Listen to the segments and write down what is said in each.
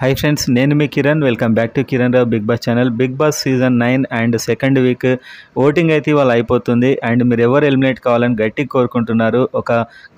Hi friends, నేను మీ Kiran. Welcome back to Kiran Rao Bigg Boss channel. Bigg Boss season 9 and second week voting అయితే ఇవాళ అయిపోతుంది. అండ్ మీరు ఎవరు ఎలిమినేట్ కావాలని గట్టిగా కోరుకుంటున్నారు? ఒక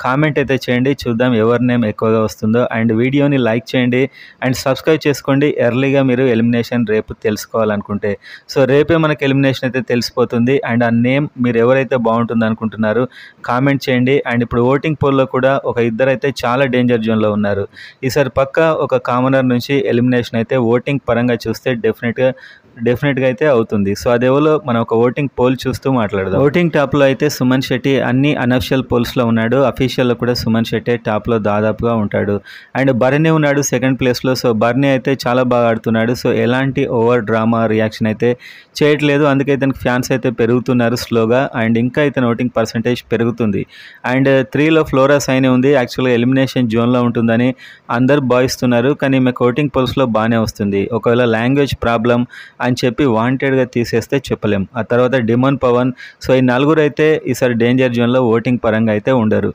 కామెంట్ అయితే చేయండి, చూద్దాం ఎవరి నేమ్ ఎక్కువగా వస్తుందో. అండ్ వీడియోని లైక్ చేయండి అండ్ సబ్స్క్రైబ్ చేసుకోండి ఎర్లీగా మీరు ఎలిమినేషన్ రేపు తెలుసుకోవాలనుకుంటే. సో రేపే మనకు ఎలిమినేషన్ అయితే తెలిసిపోతుంది. అండ్ ఆ నేమ్ మీరు ఎవరైతే బాగుంటుంది అనుకుంటున్నారు కామెంట్ చేయండి. అండ్ ఇప్పుడు ఓటింగ్ పోల్లో కూడా ఒక ఇద్దరైతే చాలా డేంజర్ జోన్లో ఉన్నారు. ఈసారి పక్కా ఒక కామనర్ నుంచి ఎలిమినేషన్ అయితే ఓటింగ్ పరంగా చూస్తే డెఫినెట్గా అయితే అవుతుంది. సో అదేవో మనం ఒక ఓటింగ్ పోల్ చూస్తూ మాట్లాడదాం. ఓటింగ్ టాప్లో అయితే సుమన్ శెట్టి అన్ని అనఫిషియల్ పోల్స్లో ఉన్నాడు. అఫీషియల్లో కూడా సుమన్ శెట్టి టాప్లో దాదాపుగా ఉంటాడు. అండ్ బర్నీ ఉన్నాడు సెకండ్ ప్లేస్లో. సో బర్నీ అయితే చాలా బాగా ఆడుతున్నాడు. సో ఎలాంటి ఓవర్ డ్రామా రియాక్షన్ అయితే చేయట్లేదు. అందుకే ఇతనికి ఫ్యాన్స్ అయితే పెరుగుతున్నారు స్లోగా. అండ్ ఇంకా ఇతని ఓటింగ్ పర్సంటేజ్ పెరుగుతుంది. అండ్ 3లో ఫ్లోరా సైనే ఉంది. యాక్చువల్గా ఎలిమినేషన్ జోన్లో ఉంటుందని అందరు భావిస్తున్నారు, కానీ మీకు ఓటింగ్ పోల్స్లో బాగానే వస్తుంది. ఒకవేళ లాంగ్వేజ్ ప్రాబ్లం అని చెప్పి వాంటెడ్గా తీసేస్తే చెప్పలేం. ఆ తర్వాత డిమోన్ పవన్. సో ఈ నలుగురు అయితే ఈసారి డేంజర్ జోన్లో ఓటింగ్ పరంగా అయితే ఉండరు.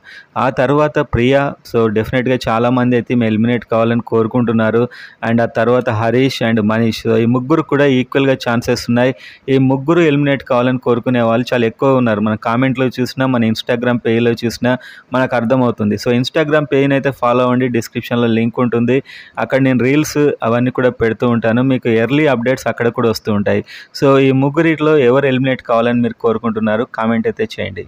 ఆ తర్వాత ప్రియా. సో డెఫినెట్గా చాలామంది అయితే ఎలిమినేట్ కావాలని కోరుకుంటున్నారు. అండ్ ఆ తర్వాత హరీష్ అండ్ మనీష్. సో ఈ ముగ్గురు కూడా ఈక్వల్గా ఛాన్సెస్ ఉన్నాయి. ఈ ముగ్గురు ఎలిమినేట్ కావాలని కోరుకునే వాళ్ళు చాలా ఎక్కువ ఉన్నారు. మన కామెంట్లో చూసినా, మన ఇన్స్టాగ్రామ్ పేజ్లో చూసినా మనకు అర్థమవుతుంది. సో ఇన్స్టాగ్రామ్ పేజ్ని అయితే ఫాలో అవ్వండి, డిస్క్రిప్షన్లో లింక్ ఉంటుంది. అక్కడ నేను రీల్స్ అవన్నీ కూడా పెడుతూ ఉంటాను. మీకు ఎర్లీ అప్డేట్స్ అక్కడ కూడా వస్తూ ఉంటాయి. సో ఈ ముగ్గురిట్లో ఎవరు ఎలిమినేట్ కావాలని మీరు కోరుకుంటున్నారు కామెంట్ అయితే చేయండి.